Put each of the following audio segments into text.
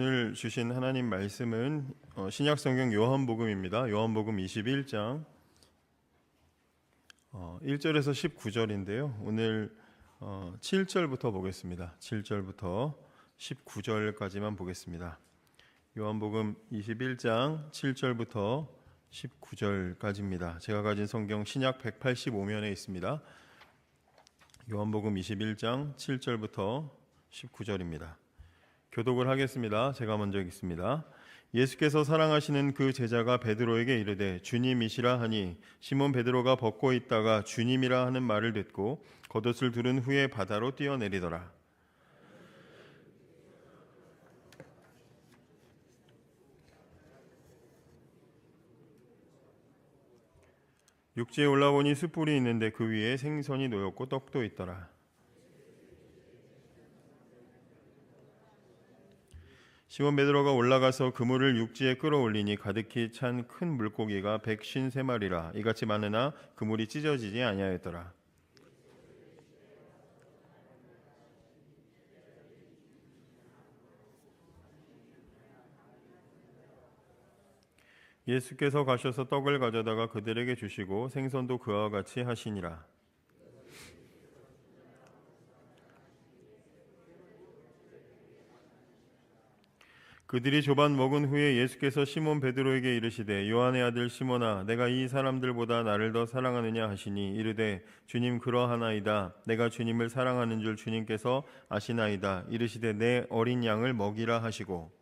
오늘 주신 하나님 말씀은 신약성경 요한복음입니다. 요한복음 21장 1절에서 19절인데요. 오늘 7절부터 보겠습니다. 7절부터 19절까지만 보겠습니다. 요한복음 21장 7절부터 19절까지입니다. 제가 가진 성경 신약 185면에 있습니다. 요한복음 21장 7절부터 19절입니다. 교독을 하겠습니다. 제가 먼저 읽습니다. 예수께서 사랑하시는 그 제자가 베드로에게 이르되 주님이시라 하니 시몬 베드로가 벗고 있다가 주님이라 하는 말을 듣고 겉옷을 두른 후에 바다로 뛰어내리더라. 육지에 올라보니 숯불이 있는데 그 위에 생선이 놓였고 떡도 있더라. 시몬 베드로가 올라가서 그물을 육지에 끌어올리니 가득히 찬 큰 물고기가 153마리라 이같이 많으나 그물이 찢어지지 아니하였더라. 예수께서 가셔서 떡을 가져다가 그들에게 주시고 생선도 그와 같이 하시니라. 그들이 조반 먹은 후에 예수께서 시몬 베드로에게 이르시되 요한의 아들 시몬아 내가 이 사람들보다 나를 더 사랑하느냐 하시니 이르되 주님 그러하나이다. 내가 주님을 사랑하는 줄 주님께서 아시나이다. 이르시되 내 어린 양을 먹이라 하시고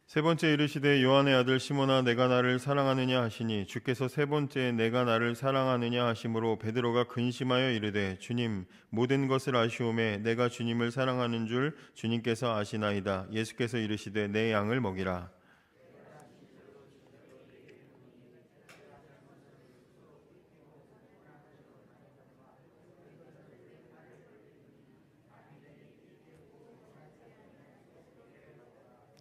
세 번째 이르시되 요한의 아들 시몬아 내가 나를 사랑하느냐 하시니 주께서 세 번째 내가 나를 사랑하느냐 하심으로 베드로가 근심하여 이르되 주님 모든 것을 아시오매 내가 주님을 사랑하는 줄 주님께서 아시나이다. 예수께서 이르시되 내 양을 먹이라.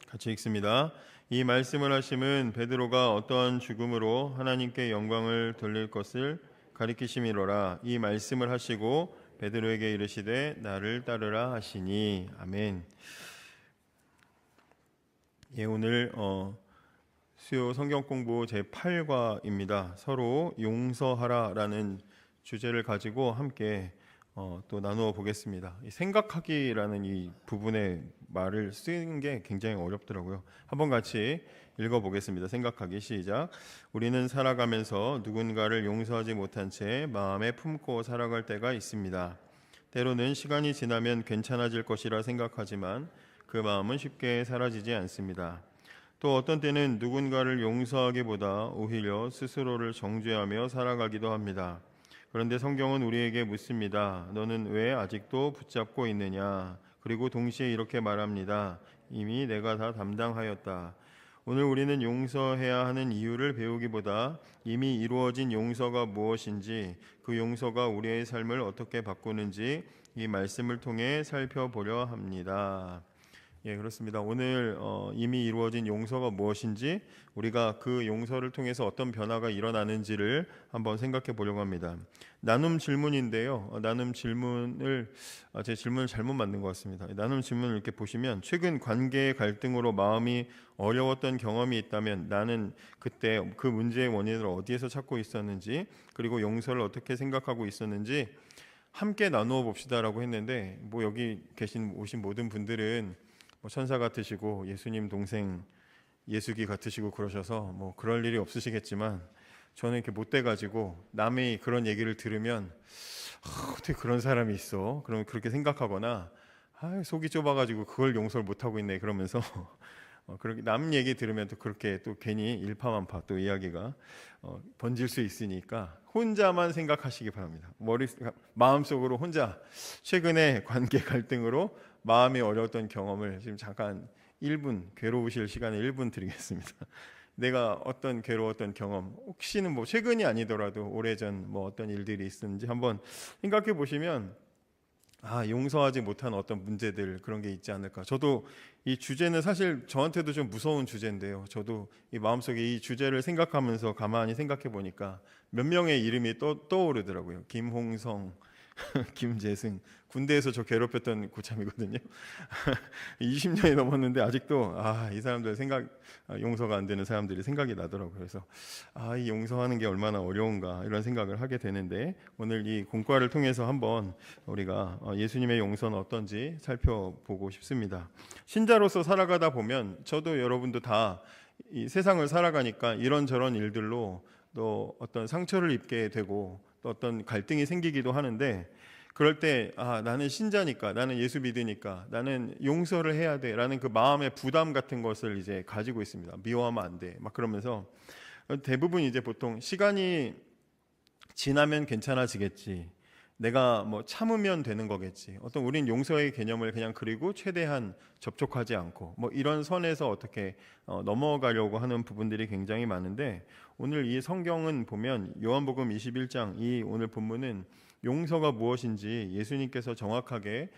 같이 읽습니다. 이 말씀을 하심은 베드로가 어떠한 죽음으로 하나님께 영광을 돌릴 것을 가리키심이로라. 이 말씀을 하시고 베드로에게 이르시되 나를 따르라 하시니. 아멘. 예, 오늘 수요 성경 공부 제8과입니다. 서로 용서하라라는 주제를 가지고 함께 또 나누어 보겠습니다. 생각하기라는 이 부분의 말을 쓰는 게 굉장히 어렵더라고요. 한번 같이 읽어보겠습니다. 생각하기 시작. 우리는 살아가면서 누군가를 용서하지 못한 채 마음에 품고 살아갈 때가 있습니다. 때로는 시간이 지나면 괜찮아질 것이라 생각하지만 그 마음은 쉽게 사라지지 않습니다. 또 어떤 때는 누군가를 용서하기보다 오히려 스스로를 정죄하며 살아가기도 합니다. 그런데 성경은 우리에게 묻습니다. 너는 왜 아직도 붙잡고 있느냐? 그리고 동시에 이렇게 말합니다. 이미 내가 다 담당하였다. 오늘 우리는 용서해야 하는 이유를 배우기보다 이미 이루어진 용서가 무엇인지 그 용서가 우리의 삶을 어떻게 바꾸는지 이 말씀을 통해 살펴보려 합니다. 예, 그렇습니다. 오늘 이미 이루어진 용서가 무엇인지 우리가 그 용서를 통해서 어떤 변화가 일어나는지를 한번 생각해 보려고 합니다. 나눔 질문인데요. 제 질문을 잘못 만든 것 같습니다. 나눔 질문을 이렇게 보시면 최근 관계의 갈등으로 마음이 어려웠던 경험이 있다면 나는 그때 그 문제의 원인을 어디에서 찾고 있었는지 그리고 용서를 어떻게 생각하고 있었는지 함께 나누어 봅시다라고 했는데 여기 오신 모든 분들은 천사 같으시고 예수님 동생 예수기 같으시고 그러셔서 그럴 일이 없으시겠지만 저는 이렇게 못돼 가지고 남이 그런 얘기를 들으면 어떻게 그런 사람이 있어? 그러면 그렇게 생각하거나 속이 좁아가지고 그걸 용서를 못 하고 있네 그러면서 그렇게 남 얘기 들으면 또 그렇게 또 괜히 일파만파 또 이야기가 번질 수 있으니까 혼자만 생각하시기 바랍니다. 마음속으로 혼자 최근에 관계 갈등으로 마음이 어려웠던 경험을 지금 잠깐 1분 괴로우실 시간에 1분 드리겠습니다. 내가 어떤 괴로웠던 경험 혹시는 최근이 아니더라도 오래전 어떤 일들이 있었는지 한번 생각해 보시면 용서하지 못한 어떤 문제들, 그런 게 있지 않을까. 저도 이 주제는 사실 저한테도 좀 무서운 주제인데요. 저도 이 마음속에 이 주제를 생각하면서 가만히 생각해 보니까 몇 명의 이름이 떠오르더라고요. 김홍성, 김재승. 군대에서 저 괴롭혔던 고참이거든요. 20년이 넘었는데 아직도 이 사람들 용서가 안 되는 사람들이 생각이 나더라고요. 그래서 이 용서하는 게 얼마나 어려운가, 이런 생각을 하게 되는데, 오늘 이 공과를 통해서 한번 우리가 예수님의 용서는 어떤지 살펴보고 싶습니다. 신자로서 살아가다 보면 저도 여러분도 다 이 세상을 살아가니까 이런저런 일들로 또 어떤 상처를 입게 되고 또 어떤 갈등이 생기기도 하는데, 그럴 때 나는 신자니까, 나는 예수 믿으니까 나는 용서를 해야 돼라는 그 마음의 부담 같은 것을 이제 가지고 있습니다. 미워하면 안 돼, 막 그러면서 대부분 이제 보통 시간이 지나면 괜찮아지겠지, 내가 뭐 참으면 되는 거겠지, 어떤 우린 용서의 개념을 그냥 그리고 최대한 접촉하지 않고 뭐 이런 선에서 어떻게 넘어가려고 하는 부분들이 굉장히 많은데, 오늘 이 성경은 보면 요한복음 21장 이 오늘 본문은 용서가 무엇인지 예수님께서 정확하게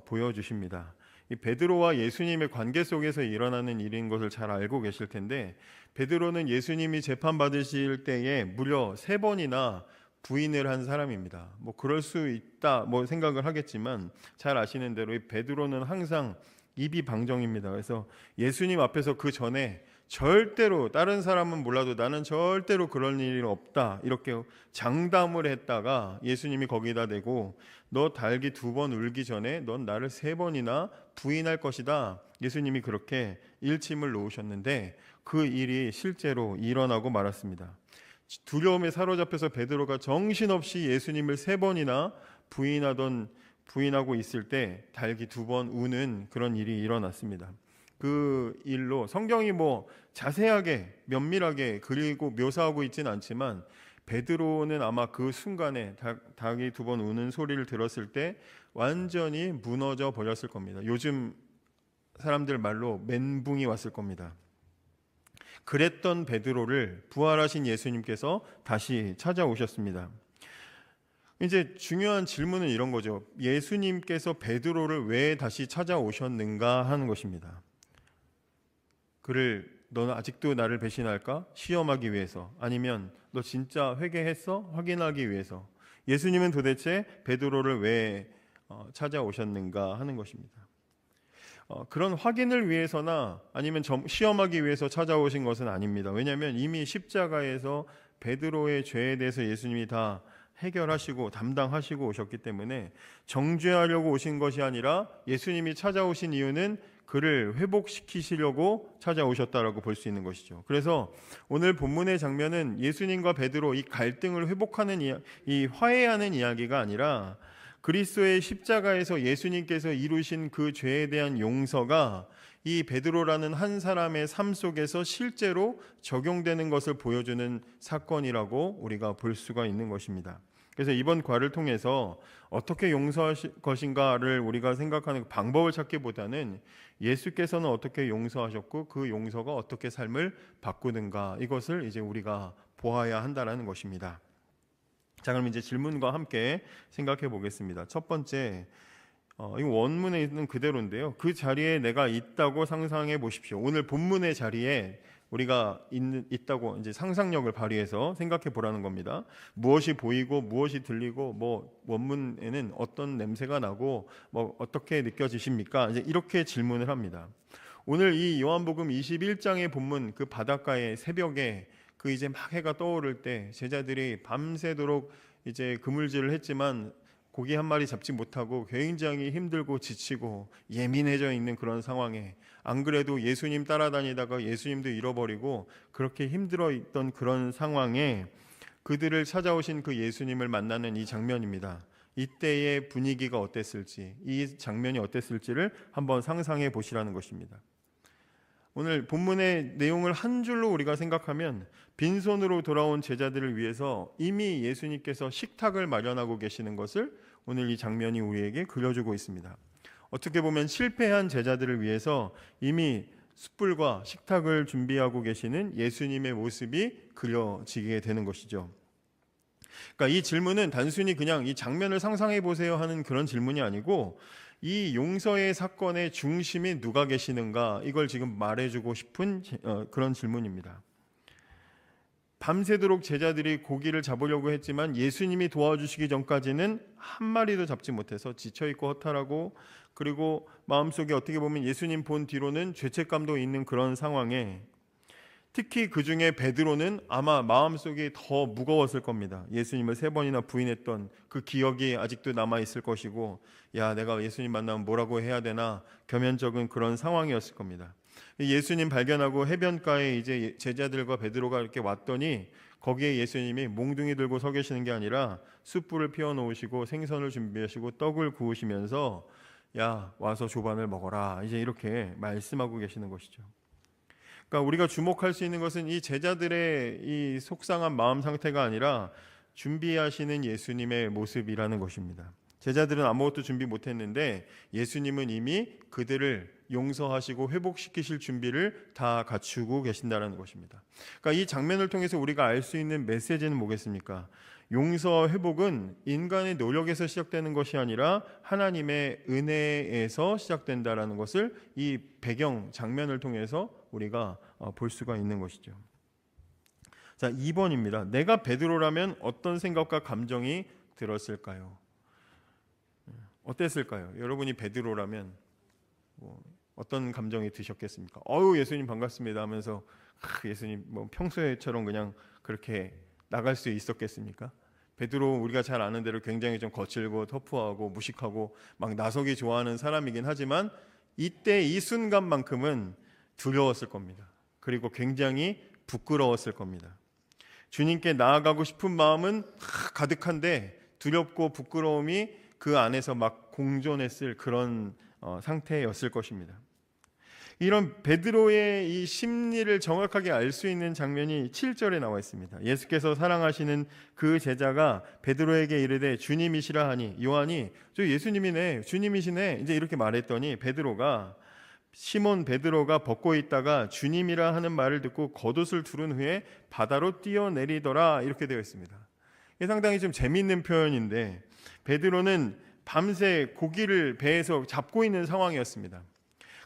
보여주십니다. 이 베드로와 예수님의 관계 속에서 일어나는 일인 것을 잘 알고 계실 텐데, 베드로는 예수님이 재판받으실 때에 무려 3번이나 부인을 한 사람입니다. 뭐 그럴 수 있다 뭐 생각을 하겠지만, 잘 아시는 대로 이 베드로는 항상 입이 방정입니다. 그래서 예수님 앞에서 그 전에 절대로, 다른 사람은 몰라도 나는 절대로 그럴 일이 없다, 이렇게 장담을 했다가 예수님이 거기다 대고 너 달기 2번 울기 전에 넌 나를 3번이나 부인할 것이다, 예수님이 그렇게 일침을 놓으셨는데 그 일이 실제로 일어나고 말았습니다. 두려움에 사로잡혀서 베드로가 정신없이 예수님을 3번이나 부인하고 있을 때 달기 2번 우는 그런 일이 일어났습니다. 그 일로 성경이 뭐 자세하게 면밀하게 그리고 묘사하고 있지는 않지만, 베드로는 아마 그 순간에 닭이 2번 우는 소리를 들었을 때 완전히 무너져 버렸을 겁니다. 요즘 사람들 말로 멘붕이 왔을 겁니다. 그랬던 베드로를 부활하신 예수님께서 다시 찾아오셨습니다. 이제 중요한 질문은 이런 거죠. 예수님께서 베드로를 왜 다시 찾아오셨는가 하는 것입니다. 그를 너는 아직도 나를 배신할까? 시험하기 위해서, 아니면 너 진짜 회개했어? 확인하기 위해서. 예수님은 도대체 베드로를 왜 찾아오셨는가 하는 것입니다. 그런 확인을 위해서나 아니면 시험하기 위해서 찾아오신 것은 아닙니다. 왜냐하면 이미 십자가에서 베드로의 죄에 대해서 예수님이 다 해결하시고 담당하시고 오셨기 때문에 정죄하려고 오신 것이 아니라, 예수님이 찾아오신 이유는 그를 회복시키시려고 찾아오셨다라고 볼 수 있는 것이죠. 그래서 오늘 본문의 장면은 예수님과 베드로 이 갈등을 회복하는 이 화해하는 이야기가 아니라, 그리스도의 십자가에서 예수님께서 이루신 그 죄에 대한 용서가 이 베드로라는 한 사람의 삶 속에서 실제로 적용되는 것을 보여주는 사건이라고 우리가 볼 수가 있는 것입니다. 그래서 이번 과를 통해서 어떻게 용서하실 것인가를 우리가 생각하는 방법을 찾기보다는 예수께서는 어떻게 용서하셨고 그 용서가 어떻게 삶을 바꾸는가, 이것을 이제 우리가 보아야 한다는 것입니다. 자, 그럼 이제 질문과 함께 생각해 보겠습니다. 첫 번째, 이 원문에 있는 그대로인데요. 그 자리에 내가 있다고 상상해 보십시오. 오늘 본문의 자리에 우리가 있다고 이제 상상력을 발휘해서 생각해 보라는 겁니다. 무엇이 보이고 무엇이 들리고, 뭐 원문에는 어떤 냄새가 나고 뭐 어떻게 느껴지십니까? 이제 이렇게 질문을 합니다. 오늘 이 요한복음 21장의 본문, 그 바닷가의 새벽에 그 이제 막 해가 떠오를 때 제자들이 밤새도록 이제 그물질을 했지만 고기 한 마리 잡지 못하고 굉장히 힘들고 지치고 예민해져 있는 그런 상황에, 안 그래도 예수님 따라다니다가 예수님도 잃어버리고 그렇게 힘들어 있던 그런 상황에 그들을 찾아오신 그 예수님을 만나는 이 장면입니다. 이때의 분위기가 어땠을지, 이 장면이 어땠을지를 한번 상상해 보시라는 것입니다. 오늘 본문의 내용을 한 줄로 우리가 생각하면, 빈손으로 돌아온 제자들을 위해서 이미 예수님께서 식탁을 마련하고 계시는 것을 오늘 이 장면이 우리에게 그려주고 있습니다. 어떻게 보면 실패한 제자들을 위해서 이미 숯불과 식탁을 준비하고 계시는 예수님의 모습이 그려지게 되는 것이죠. 그러니까 이 질문은 단순히 그냥 이 장면을 상상해 보세요 하는 그런 질문이 아니고, 이 용서의 사건의 중심에 누가 계시는가, 이걸 지금 말해주고 싶은 그런 질문입니다. 밤새도록 제자들이 고기를 잡으려고 했지만 예수님이 도와주시기 전까지는 한 마리도 잡지 못해서 지쳐있고 허탈하고, 그리고 마음속에 어떻게 보면 예수님 본 뒤로는 죄책감도 있는 그런 상황에, 특히 그 중에 베드로는 아마 마음속이 더 무거웠을 겁니다. 예수님을 3번이나 부인했던 그 기억이 아직도 남아있을 것이고, 야, 내가 예수님 만나면 뭐라고 해야 되나, 겸연쩍은 그런 상황이었을 겁니다. 예수님 발견하고 해변가에 이제 제자들과 베드로가 이렇게 왔더니, 거기에 예수님이 몽둥이 들고 서 계시는 게 아니라 숯불을 피워 놓으시고 생선을 준비하시고 떡을 구우시면서, 야, 와서 조반을 먹어라, 이제 이렇게 말씀하고 계시는 것이죠. 그러니까 우리가 주목할 수 있는 것은 이 제자들의 이 속상한 마음 상태가 아니라 준비하시는 예수님의 모습이라는 것입니다. 제자들은 아무것도 준비 못했는데 예수님은 이미 그들을 용서하시고 회복시키실 준비를 다 갖추고 계신다는 것입니다. 그러니까 이 장면을 통해서 우리가 알 수 있는 메시지는 뭐겠습니까? 용서, 회복은 인간의 노력에서 시작되는 것이 아니라 하나님의 은혜에서 시작된다라는 것을 이 배경 장면을 통해서 우리가 볼 수가 있는 것이죠. 자, 2번입니다. 내가 베드로라면 어떤 생각과 감정이 들었을까요? 어땠을까요? 여러분이 베드로라면 어떤 감정이 드셨겠습니까? 예수님 반갑습니다 하면서 예수님 평소에처럼 그냥 그렇게 나갈 수 있었겠습니까? 베드로, 우리가 잘 아는 대로 굉장히 좀 거칠고 터프하고 무식하고 막 나서기 좋아하는 사람이긴 하지만 이때 이 순간만큼은 두려웠을 겁니다. 그리고 굉장히 부끄러웠을 겁니다. 주님께 나아가고 싶은 마음은 가득한데 두렵고 부끄러움이 그 안에서 막 공존했을 그런 상태였을 것입니다. 이런 베드로의 이 심리를 정확하게 알 수 있는 장면이 7절에 나와 있습니다. 예수께서 사랑하시는 그 제자가 베드로에게 이르되 주님이시라 하니, 요한이 저 예수님이네, 주님이시네, 이제 이렇게 말했더니 시몬 베드로가 벗고 있다가 주님이라 하는 말을 듣고 겉옷을 두른 후에 바다로 뛰어내리더라, 이렇게 되어 있습니다. 이게 상당히 좀 재미있는 표현인데, 베드로는 밤새 고기를 배에서 잡고 있는 상황이었습니다.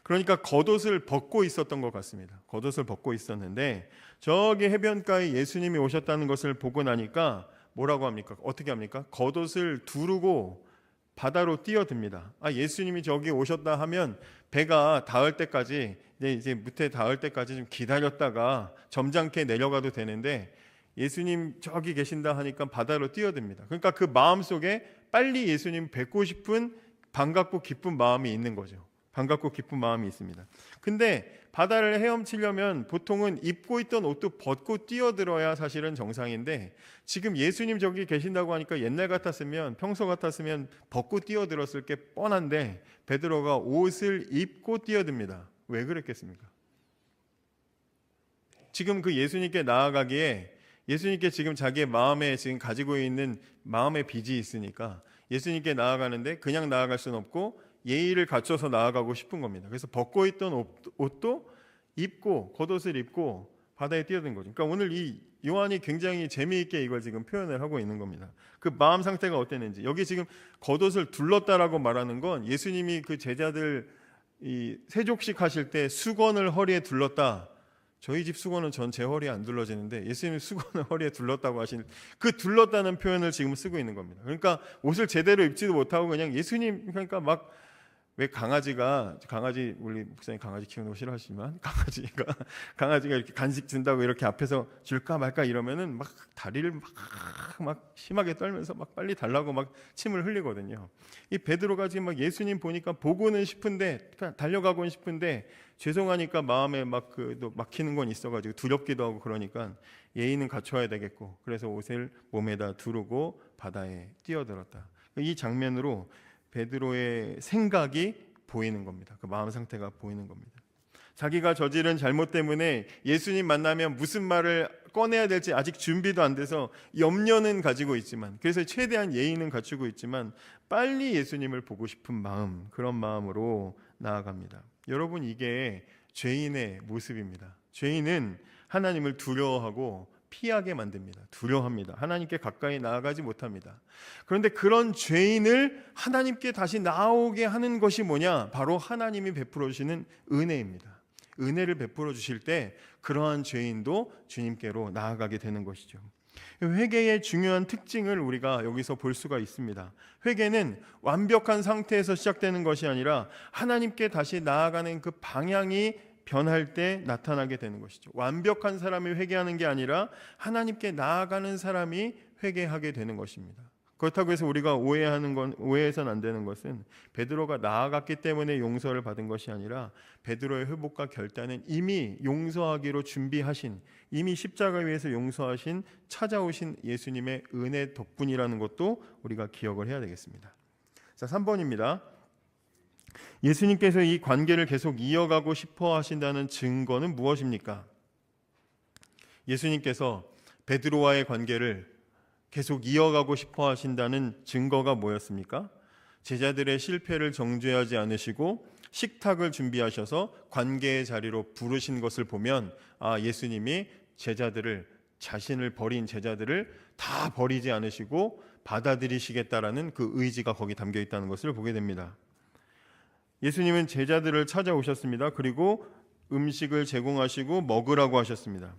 그러니까 겉옷을 벗고 있었던 것 같습니다. 겉옷을 벗고 있었는데 저기 해변가에 예수님이 오셨다는 것을 보고 나니까 뭐라고 합니까? 어떻게 합니까? 겉옷을 두르고 바다로 뛰어듭니다. 예수님이 저기 오셨다 하면 배가 닿을 때까지, 이제 밑에 닿을 때까지 좀 기다렸다가 점잖게 내려가도 되는데, 예수님 저기 계신다 하니까 바다로 뛰어듭니다. 그러니까 그 마음속에 빨리 예수님 뵙고 싶은 반갑고 기쁜 마음이 있는 거죠. 반갑고 기쁜 마음이 있습니다. 근데 바다를 헤엄치려면 보통은 입고 있던 옷도 벗고 뛰어들어야 사실은 정상인데, 지금 예수님 저기 계신다고 하니까 옛날 같았으면, 평소 같았으면 벗고 뛰어들었을 게 뻔한데 베드로가 옷을 입고 뛰어듭니다. 왜 그랬겠습니까? 지금 그 예수님께 나아가기에, 예수님께 지금 자기의 마음에 지금 가지고 있는 마음의 빚이 있으니까 예수님께 나아가는데 그냥 나아갈 수는 없고 예의를 갖춰서 나아가고 싶은 겁니다. 그래서 벗고 있던 옷도 입고, 겉옷을 입고 바다에 뛰어든 거죠. 그러니까 오늘 이 요한이 굉장히 재미있게 이걸 지금 표현을 하고 있는 겁니다. 그 마음 상태가 어땠는지. 여기 지금 겉옷을 둘렀다라고 말하는 건 예수님이 그 제자들 이 세족식 하실 때 수건을 허리에 둘렀다. 저희 집 수건은 전 제 허리에 안 둘러지는데 예수님 수건을 허리에 둘렀다고 하신 그 둘렀다는 표현을 지금 쓰고 있는 겁니다. 그러니까 옷을 제대로 입지도 못하고 그냥 예수님, 그러니까 막, 왜 강아지, 우리 목사님 강아지 키우는 거 싫어하시지만 강아지가 이렇게 간식 준다고 이렇게 앞에서 줄까 말까 이러면은 막 다리를 막 심하게 떨면서 막 빨리 달라고 막 침을 흘리거든요. 이 베드로가 지금 막 예수님 보니까 보고는 싶은데, 달려가고는 싶은데 죄송하니까 마음에 막 또 막히는 건 있어가지고 두렵기도 하고, 그러니까 예의는 갖춰야 되겠고 그래서 옷을 몸에다 두르고 바다에 뛰어들었다. 이 장면으로 베드로의 생각이 보이는 겁니다. 그 마음 상태가 보이는 겁니다. 자기가 저지른 잘못 때문에 예수님 만나면 무슨 말을 꺼내야 될지 아직 준비도 안 돼서 염려는 가지고 있지만, 그래서 최대한 예의는 갖추고 있지만 빨리 예수님을 보고 싶은 마음, 그런 마음으로 나아갑니다. 여러분, 이게 죄인의 모습입니다. 죄인은 하나님을 두려워하고 피하게 만듭니다. 두려워합니다. 하나님께 가까이 나아가지 못합니다. 그런데 그런 죄인을 하나님께 다시 나오게 하는 것이 뭐냐? 바로 하나님이 베풀어 주시는 은혜입니다. 은혜를 베풀어 주실 때 그러한 죄인도 주님께로 나아가게 되는 것이죠. 회개의 중요한 특징을 우리가 여기서 볼 수가 있습니다. 회개는 완벽한 상태에서 시작되는 것이 아니라 하나님께 다시 나아가는 그 방향이 변할 때 나타나게 되는 것이죠. 완벽한 사람이 회개하는 게 아니라 하나님께 나아가는 사람이 회개하게 되는 것입니다. 그렇다고 해서 우리가 오해해서는 안 되는 것은 베드로가 나아갔기 때문에 용서를 받은 것이 아니라 베드로의 회복과 결단은 이미 용서하기로 준비하신, 이미 십자가 위에서 용서하신 찾아오신 예수님의 은혜 덕분이라는 것도 우리가 기억을 해야 되겠습니다. 자, 3번입니다. 예수님께서 이 관계를 계속 이어가고 싶어 하신다는 증거는 무엇입니까? 예수님께서 베드로와의 관계를 계속 이어가고 싶어 하신다는 증거가 뭐였습니까? 제자들의 실패를 정죄하지 않으시고 식탁을 준비하셔서 관계의 자리로 부르신 것을 보면 예수님이 자신을 버린 제자들을 다 버리지 않으시고 받아들이시겠다라는 그 의지가 거기 담겨 있다는 것을 보게 됩니다. 예수님은 제자들을 찾아오셨습니다. 그리고 음식을 제공하시고 먹으라고 하셨습니다.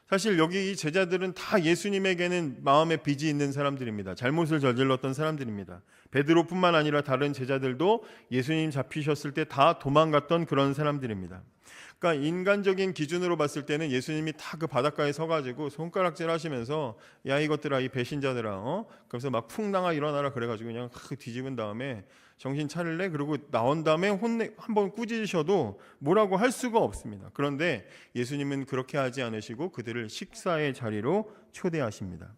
사실 여기 이 제자들은 다 예수님에게는 마음에 빚이 있는 사람들입니다. 잘못을 저질렀던 사람들입니다. 베드로뿐만 아니라 다른 제자들도 예수님 잡히셨을 때 다 도망갔던 그런 사람들입니다. 그러니까 인간적인 기준으로 봤을 때는 예수님이 다 그 바닷가에 서가지고 손가락질 하시면서 야 이것들아 이 배신자들아 그래서 막 풍랑아 일어나라 그래가지고 그냥 뒤집은 다음에 정신 차릴래? 그리고 나온 다음에 한번 꾸짖으셔도 뭐라고 할 수가 없습니다. 그런데 예수님은 그렇게 하지 않으시고 그들을 식사의 자리로 초대하십니다.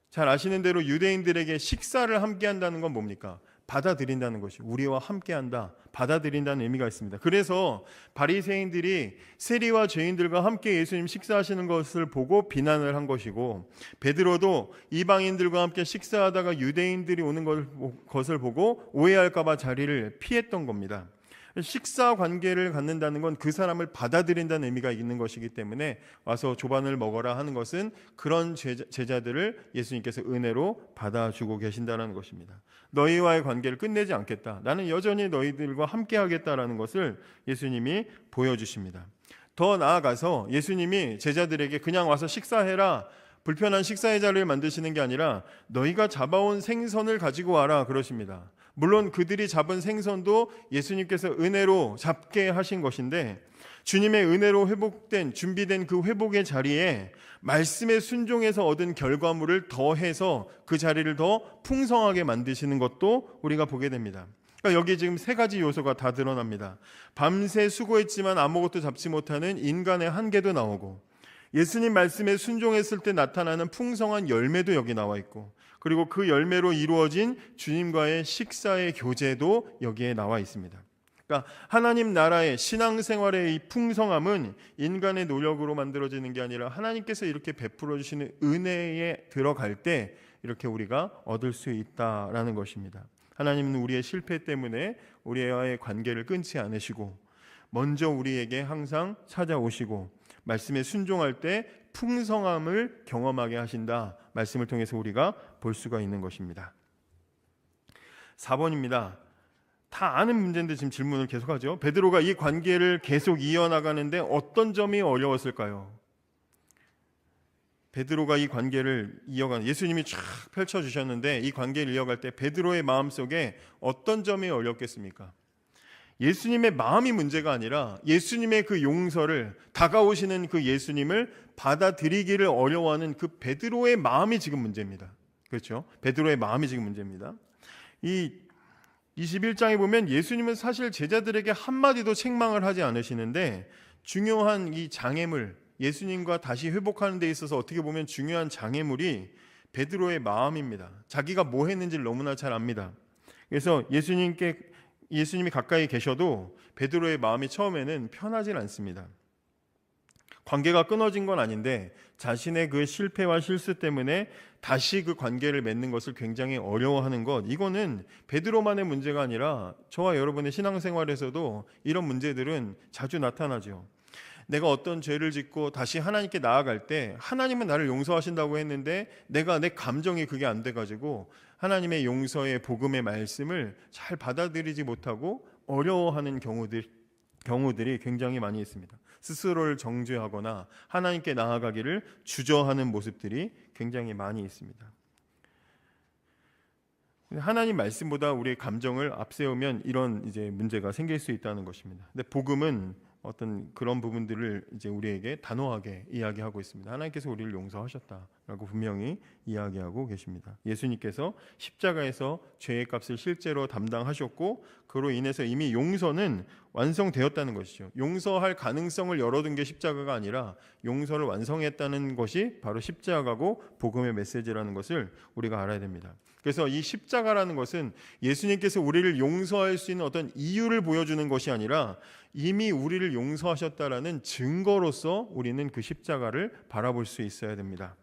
잘 아시는 대로 유대인들에게 식사를 함께 한다는 건 뭡니까? 받아들인다는 것이, 우리와 함께한다, 받아들인다는 의미가 있습니다. 그래서 바리새인들이 세리와 죄인들과 함께 예수님 식사하시는 것을 보고 비난을 한 것이고, 베드로도 이방인들과 함께 식사하다가 유대인들이 오는 것을 보고 오해할까 봐 자리를 피했던 겁니다. 식사 관계를 갖는다는 건 그 사람을 받아들인다는 의미가 있는 것이기 때문에 와서 조반을 먹어라 하는 것은 그런 제자들을 예수님께서 은혜로 받아주고 계신다는 것입니다. 너희와의 관계를 끝내지 않겠다, 나는 여전히 너희들과 함께 하겠다라는 것을 예수님이 보여주십니다. 더 나아가서 예수님이 제자들에게 그냥 와서 식사해라, 불편한 식사의 자리를 만드시는 게 아니라 너희가 잡아온 생선을 가지고 와라 그러십니다. 물론 그들이 잡은 생선도 예수님께서 은혜로 잡게 하신 것인데, 주님의 은혜로 준비된 그 회복의 자리에 말씀에 순종해서 얻은 결과물을 더해서 그 자리를 더 풍성하게 만드시는 것도 우리가 보게 됩니다. 그러니까 여기 지금 세 가지 요소가 다 드러납니다. 밤새 수고했지만 아무것도 잡지 못하는 인간의 한계도 나오고, 예수님 말씀에 순종했을 때 나타나는 풍성한 열매도 여기 나와 있고, 그리고 그 열매로 이루어진 주님과의 식사의 교제도 여기에 나와 있습니다. 그러니까 하나님 나라의 신앙생활의 이 풍성함은 인간의 노력으로 만들어지는 게 아니라 하나님께서 이렇게 베풀어 주시는 은혜에 들어갈 때 이렇게 우리가 얻을 수 있다라는 것입니다. 하나님은 우리의 실패 때문에 우리와의 관계를 끊지 않으시고 먼저 우리에게 항상 찾아오시고 말씀에 순종할 때 풍성함을 경험하게 하신다, 말씀을 통해서 우리가 볼 수가 있는 것입니다. 4번입니다. 다 아는 문제인데 지금 질문을 계속하죠. 베드로가 이 관계를 계속 이어나가는데 어떤 점이 어려웠을까요? 베드로가 이 관계를 예수님이 쫙 펼쳐주셨는데 이 관계를 이어갈 때 베드로의 마음속에 어떤 점이 어렵겠습니까? 예수님의 마음이 문제가 아니라 예수님의 그 용서를, 다가오시는 그 예수님을 받아들이기를 어려워하는 그 베드로의 마음이 지금 문제입니다. 그렇죠? 베드로의 마음이 지금 문제입니다. 이 21장에 보면 예수님은 사실 제자들에게 한마디도 책망을 하지 않으시는데, 중요한 이 장애물, 예수님과 다시 회복하는 데 있어서 어떻게 보면 중요한 장애물이 베드로의 마음입니다. 자기가 뭐 했는지를 너무나 잘 압니다. 그래서 예수님이 가까이 계셔도 베드로의 마음이 처음에는 편하지 않습니다. 관계가 끊어진 건 아닌데 자신의 그 실패와 실수 때문에 다시 그 관계를 맺는 것을 굉장히 어려워하는 것, 이거는 베드로만의 문제가 아니라 저와 여러분의 신앙생활에서도 이런 문제들은 자주 나타나죠. 내가 어떤 죄를 짓고 다시 하나님께 나아갈 때 하나님은 나를 용서하신다고 했는데 내가 내 감정이 그게 안 돼가지고 하나님의 용서의 복음의 말씀을 잘 받아들이지 못하고 어려워하는 경우들이 굉장히 많이 있습니다. 스스로를 정죄하거나 하나님께 나아가기를 주저하는 모습들이 굉장히 많이 있습니다. 하나님 말씀보다 우리의 감정을 앞세우면 이런 이제 문제가 생길 수 있다는 것입니다. 근데 복음은 어떤 그런 부분들을 이제 우리에게 단호하게 이야기하고 있습니다. 하나님께서 우리를 용서하셨다라고 분명히 이야기하고 계십니다. 예수님께서 십자가에서 죄의 값을 실제로 담당하셨고 그로 인해서 이미 용서는 완성되었다는 것이죠. 용서할 가능성을 열어둔 게 십자가가 아니라 용서를 완성했다는 것이 바로 십자가고 복음의 메시지라는 것을 우리가 알아야 됩니다. 그래서 이 십자가라는 것은 예수님께서 우리를 용서할 수 있는 어떤 이유를 보여주는 것이 아니라 이미 우리를 용서하셨다라는 증거로서 우리는 그 십자가를 바라볼 수 있어야 됩니다.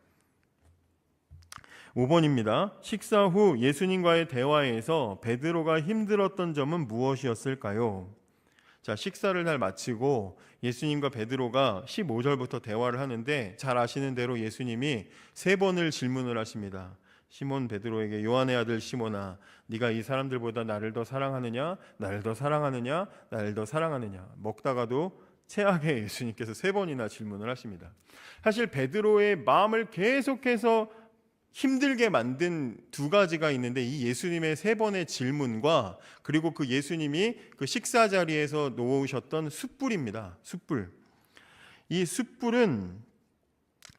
5번입니다. 식사 후 예수님과의 대화에서 베드로가 힘들었던 점은 무엇이었을까요? 자, 식사를 잘 마치고 예수님과 베드로가 15절부터 대화를 하는데 잘 아시는 대로 예수님이 3번을 질문을 하십니다. 시몬 베드로에게 요한의 아들 시몬아, 네가 이 사람들보다 나를 더 사랑하느냐? 나를 더 사랑하느냐? 나를 더 사랑하느냐? 먹다가도 최악의 예수님께서 3번이나 질문을 하십니다. 사실 베드로의 마음을 계속해서 힘들게 만든 2가지가 있는데 이 예수님의 3번의 질문과 그리고 그 예수님이 그 식사 자리에서 놓으셨던 숯불입니다. 숯불. 이 숯불은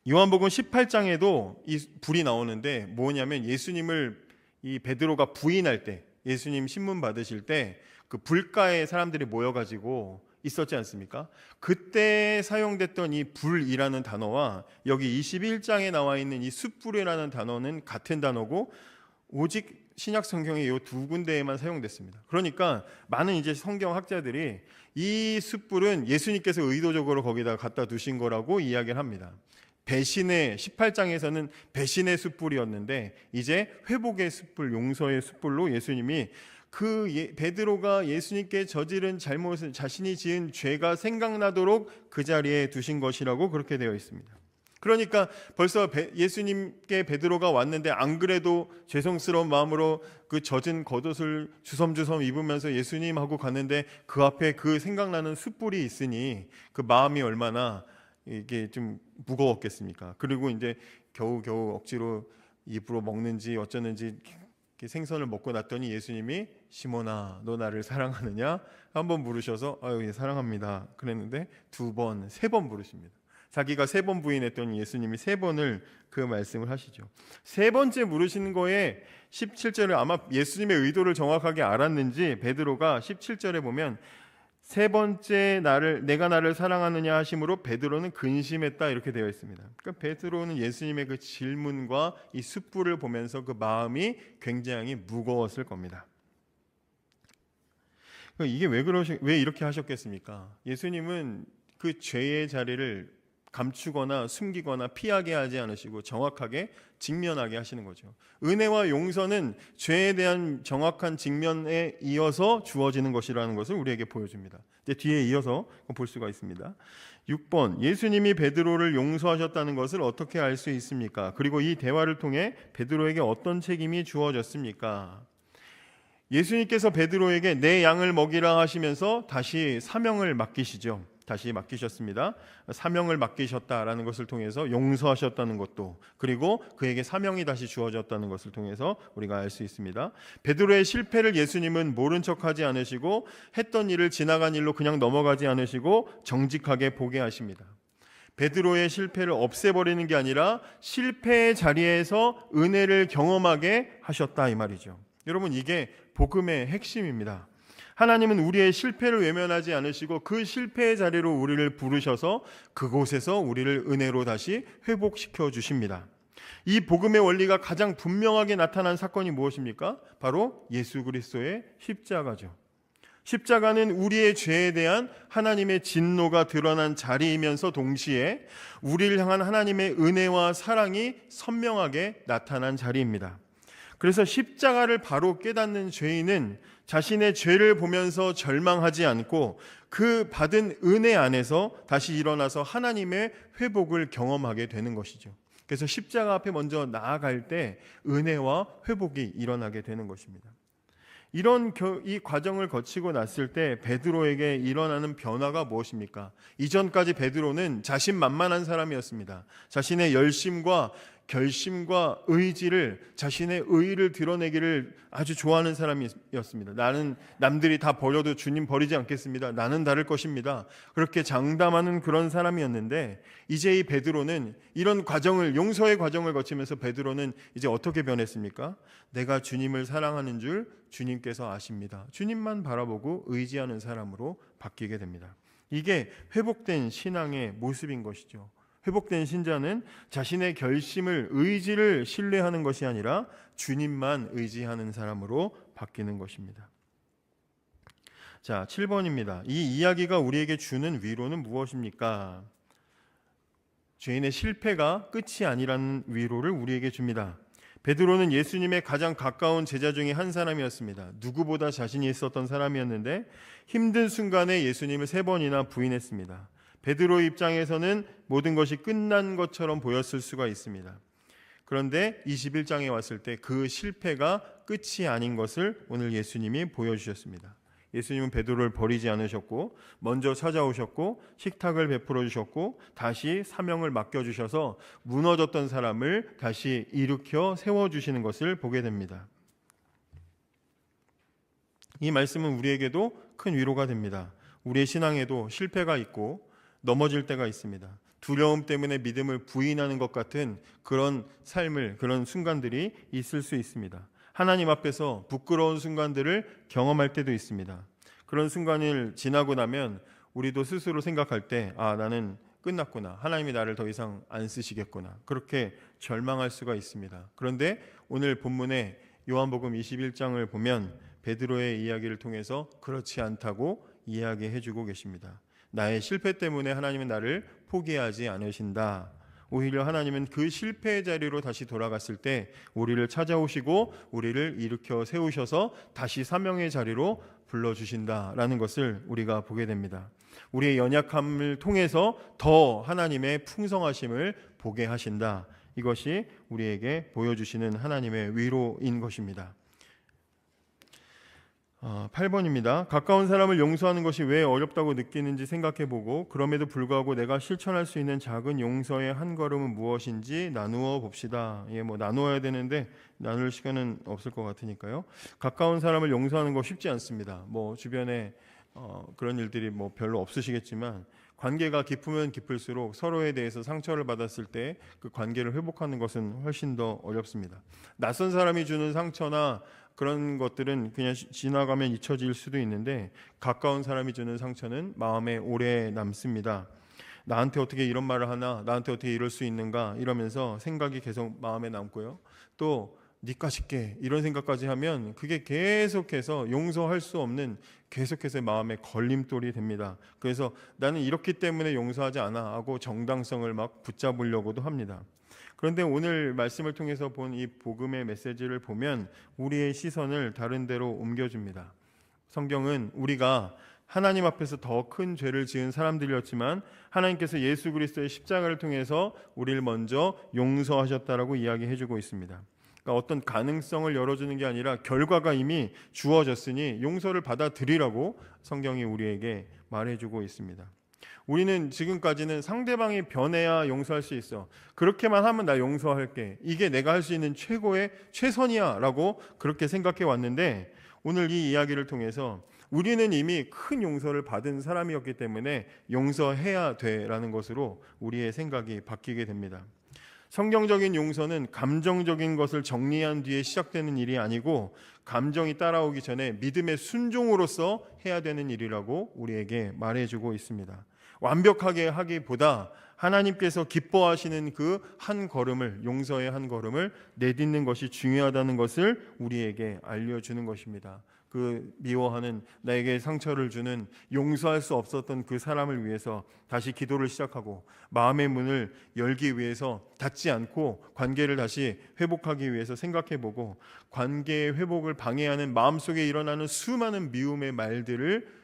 요한복음 18장에도 이 불이 나오는데 뭐냐면 예수님을 이 베드로가 부인할 때 예수님 신문 받으실 때 그 불가에 사람들이 모여가지고 있었지 않습니까? 그때 사용됐던 이 불이라는 단어와 여기 21장에 나와 있는 이 숯불이라는 단어는 같은 단어고 오직 신약 성경의 이 2군데에만 사용됐습니다. 그러니까 많은 이제 성경 학자들이 이 숯불은 예수님께서 의도적으로 거기다 갖다 두신 거라고 이야기를 합니다. 배신의 18장에서는 배신의 숯불이었는데 이제 회복의 숯불, 용서의 숯불로 예수님이 베드로가 예수님께 저지른 잘못을 자신이 지은 죄가 생각나도록 그 자리에 두신 것이라고 그렇게 되어 있습니다. 그러니까 벌써 예수님께 베드로가 왔는데 안 그래도 죄송스러운 마음으로 그 젖은 겉옷을 주섬주섬 입으면서 예수님하고 갔는데 그 앞에 그 생각나는 숯불이 있으니 그 마음이 얼마나 이게 좀 무거웠겠습니까? 그리고 이제 겨우겨우 억지로 입으로 먹는지 어쩌는지 생선을 먹고 났더니 예수님이 시몬아 너 나를 사랑하느냐? 한번 물으셔서 예, 사랑합니다 그랬는데 2번, 3번 부르십니다. 자기가 3번 부인했더니 예수님이 3번을 그 말씀을 하시죠. 3번째 물으시는 거에 17절에 아마 예수님의 의도를 정확하게 알았는지 베드로가 17절에 보면 3번째 내가 나를 사랑하느냐 하심으로 베드로는 근심했다 이렇게 되어 있습니다. 그러니까 베드로는 예수님의 그 질문과 이 숯불을 보면서 그 마음이 굉장히 무거웠을 겁니다. 이게 왜 이렇게 하셨겠습니까? 예수님은 그 죄의 자리를 감추거나 숨기거나 피하게 하지 않으시고 정확하게 직면하게 하시는 거죠. 은혜와 용서는 죄에 대한 정확한 직면에 이어서 주어지는 것이라는 것을 우리에게 보여줍니다. 이제 뒤에 이어서 볼 수가 있습니다. 6번, 예수님이 베드로를 용서하셨다는 것을 어떻게 알 수 있습니까? 그리고 이 대화를 통해 베드로에게 어떤 책임이 주어졌습니까? 예수님께서 베드로에게 내 양을 먹이라 하시면서 다시 사명을 맡기시죠. 다시 맡기셨습니다. 사명을 맡기셨다라는 것을 통해서 용서하셨다는 것도 그리고 그에게 사명이 다시 주어졌다는 것을 통해서 우리가 알 수 있습니다. 베드로의 실패를 예수님은 모른 척하지 않으시고 했던 일을 지나간 일로 그냥 넘어가지 않으시고 정직하게 보게 하십니다. 베드로의 실패를 없애버리는 게 아니라 실패의 자리에서 은혜를 경험하게 하셨다 이 말이죠. 여러분 이게 복음의 핵심입니다. 하나님은 우리의 실패를 외면하지 않으시고 그 실패의 자리로 우리를 부르셔서 그곳에서 우리를 은혜로 다시 회복시켜 주십니다. 이 복음의 원리가 가장 분명하게 나타난 사건이 무엇입니까? 바로 예수 그리스도의 십자가죠. 십자가는 우리의 죄에 대한 하나님의 진노가 드러난 자리이면서 동시에 우리를 향한 하나님의 은혜와 사랑이 선명하게 나타난 자리입니다. 그래서 십자가를 바로 깨닫는 죄인은 자신의 죄를 보면서 절망하지 않고 그 받은 은혜 안에서 다시 일어나서 하나님의 회복을 경험하게 되는 것이죠. 그래서 십자가 앞에 먼저 나아갈 때 은혜와 회복이 일어나게 되는 것입니다. 이 과정을 거치고 났을 때 베드로에게 일어나는 변화가 무엇입니까? 이전까지 베드로는 자신만만한 사람이었습니다. 자신의 열심과 결심과 의지를, 자신의 의의를 드러내기를 아주 좋아하는 사람이었습니다. 나는 남들이 다 버려도 주님 버리지 않겠습니다. 나는 다를 것입니다. 그렇게 장담하는 그런 사람이었는데, 이제 이 베드로는 이런 과정을, 용서의 과정을 거치면서 베드로는 이제 어떻게 변했습니까? 내가 주님을 사랑하는 줄 주님께서 아십니다. 주님만 바라보고 의지하는 사람으로 바뀌게 됩니다. 이게 회복된 신앙의 모습인 것이죠. 회복된 신자는 자신의 결심을, 의지를 신뢰하는 것이 아니라 주님만 의지하는 사람으로 바뀌는 것입니다. 자, 7번입니다. 이 이야기가 우리에게 주는 위로는 무엇입니까? 죄인의 실패가 끝이 아니라는 위로를 우리에게 줍니다. 베드로는 예수님의 가장 가까운 제자 중에 한 사람이었습니다. 누구보다 자신이 있었던 사람이었는데 힘든 순간에 예수님을 3번이나 부인했습니다. 베드로 입장에서는 모든 것이 끝난 것처럼 보였을 수가 있습니다. 그런데 21장에 왔을 때 그 실패가 끝이 아닌 것을 오늘 예수님이 보여주셨습니다. 예수님은 베드로를 버리지 않으셨고 먼저 찾아오셨고 식탁을 베풀어 주셨고 다시 사명을 맡겨주셔서 무너졌던 사람을 다시 일으켜 세워주시는 것을 보게 됩니다. 이 말씀은 우리에게도 큰 위로가 됩니다. 우리의 신앙에도 실패가 있고 넘어질 때가 있습니다. 두려움 때문에 믿음을 부인하는 것 같은 그런 삶을, 그런 순간들이 있을 수 있습니다. 하나님 앞에서 부끄러운 순간들을 경험할 때도 있습니다. 그런 순간을 지나고 나면 우리도 스스로 생각할 때 나는 끝났구나. 하나님이 나를 더 이상 안 쓰시겠구나. 그렇게 절망할 수가 있습니다. 그런데 오늘 본문의 요한복음 21장을 보면 베드로의 이야기를 통해서 그렇지 않다고 이야기해 주고 계십니다. 나의 실패 때문에 하나님은 나를 포기하지 않으신다. 오히려 하나님은 그 실패의 자리로 다시 돌아갔을 때 우리를 찾아오시고 우리를 일으켜 세우셔서 다시 사명의 자리로 불러주신다라는 것을 우리가 보게 됩니다. 우리의 연약함을 통해서 더 하나님의 풍성하심을 보게 하신다. 이것이 우리에게 보여주시는 하나님의 위로인 것입니다. 8번입니다. 가까운 사람을 용서하는 것이 왜 어렵다고 느끼는지 생각해보고 그럼에도 불구하고 내가 실천할 수 있는 작은 용서의 한 걸음은 무엇인지 나누어 봅시다. 나누어야 되는데 나눌 시간은 없을 것 같으니까요. 가까운 사람을 용서하는 거 쉽지 않습니다. 주변에 그런 일들이 별로 없으시겠지만 관계가 깊으면 깊을수록 서로에 대해서 상처를 받았을 때 그 관계를 회복하는 것은 훨씬 더 어렵습니다. 낯선 사람이 주는 상처나 그런 것들은 그냥 지나가면 잊혀질 수도 있는데 가까운 사람이 주는 상처는 마음에 오래 남습니다. 나한테 어떻게 이런 말을 하나, 나한테 어떻게 이럴 수 있는가 이러면서 생각이 계속 마음에 남고요. 또 니까 싶게 이런 생각까지 하면 그게 계속해서 용서할 수 없는 계속해서 마음에 걸림돌이 됩니다. 그래서 나는 이렇기 때문에 용서하지 않아 하고 정당성을 막 붙잡으려고도 합니다. 그런데 오늘 말씀을 통해서 본 이 복음의 메시지를 보면 우리의 시선을 다른 데로 옮겨줍니다. 성경은 우리가 하나님 앞에서 더 큰 죄를 지은 사람들이었지만 하나님께서 예수 그리스도의 십자가를 통해서 우리를 먼저 용서하셨다라고 이야기해주고 있습니다. 그러니까 어떤 가능성을 열어주는 게 아니라 결과가 이미 주어졌으니 용서를 받아들이라고 성경이 우리에게 말해주고 있습니다. 우리는 지금까지는 상대방이 변해야 용서할 수 있어. 그렇게만 하면 나 용서할게. 이게 내가 할 수 있는 최고의 최선이야 라고 그렇게 생각해 왔는데 오늘 이 이야기를 통해서 우리는 이미 큰 용서를 받은 사람이었기 때문에 용서해야 돼라는 것으로 우리의 생각이 바뀌게 됩니다. 성경적인 용서는 감정적인 것을 정리한 뒤에 시작되는 일이 아니고 감정이 따라오기 전에 믿음의 순종으로서 해야 되는 일이라고 우리에게 말해주고 있습니다. 완벽하게 하기보다 하나님께서 기뻐하시는 그 한 걸음을, 용서의 한 걸음을 내딛는 것이 중요하다는 것을 우리에게 알려주는 것입니다. 그 미워하는, 나에게 상처를 주는, 용서할 수 없었던 그 사람을 위해서 다시 기도를 시작하고 마음의 문을 열기 위해서 닫지 않고 관계를 다시 회복하기 위해서 생각해보고, 관계의 회복을 방해하는 마음속에 일어나는 수많은 미움의 말들을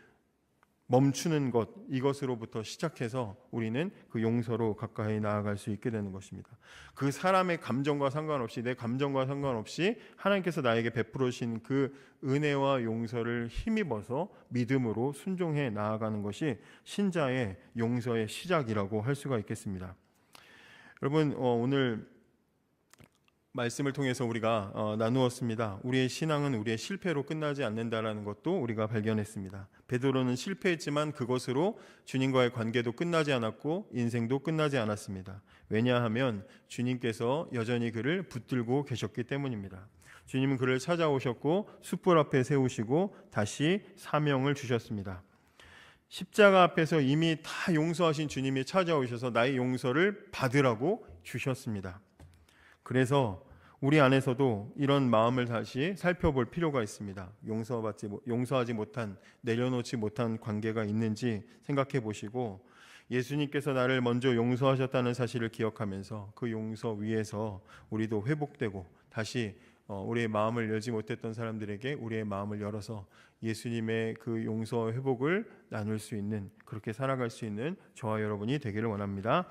멈추는 것, 이것으로부터 시작해서 우리는 그 용서로 가까이 나아갈 수 있게 되는 것입니다. 그 사람의 감정과 상관없이, 내 감정과 상관없이 하나님께서 나에게 베풀어 주신 그 은혜와 용서를 힘입어서 믿음으로 순종해 나아가는 것이 신자의 용서의 시작이라고 할 수가 있겠습니다. 여러분, 오늘 말씀을 통해서 우리가 나누었습니다. 우리의 신앙은 우리의 실패로 끝나지 않는다라는 것도 우리가 발견했습니다. 베드로는 실패했지만 그것으로 주님과의 관계도 끝나지 않았고 인생도 끝나지 않았습니다. 왜냐하면 주님께서 여전히 그를 붙들고 계셨기 때문입니다. 주님은 그를 찾아오셨고 숯불 앞에 세우시고 다시 사명을 주셨습니다. 십자가 앞에서 이미 다 용서하신 주님이 찾아오셔서 나의 용서를 받으라고 주셨습니다. 그래서 우리 안에서도 이런 마음을 다시 살펴볼 필요가 있습니다. 용서하지 못한, 내려놓지 못한 관계가 있는지 생각해 보시고, 예수님께서 나를 먼저 용서하셨다는 사실을 기억하면서 그 용서 위에서 우리도 회복되고 다시 우리의 마음을 열지 못했던 사람들에게 우리의 마음을 열어서 예수님의 그 용서 회복을 나눌 수 있는, 그렇게 살아갈 수 있는 저와 여러분이 되기를 원합니다.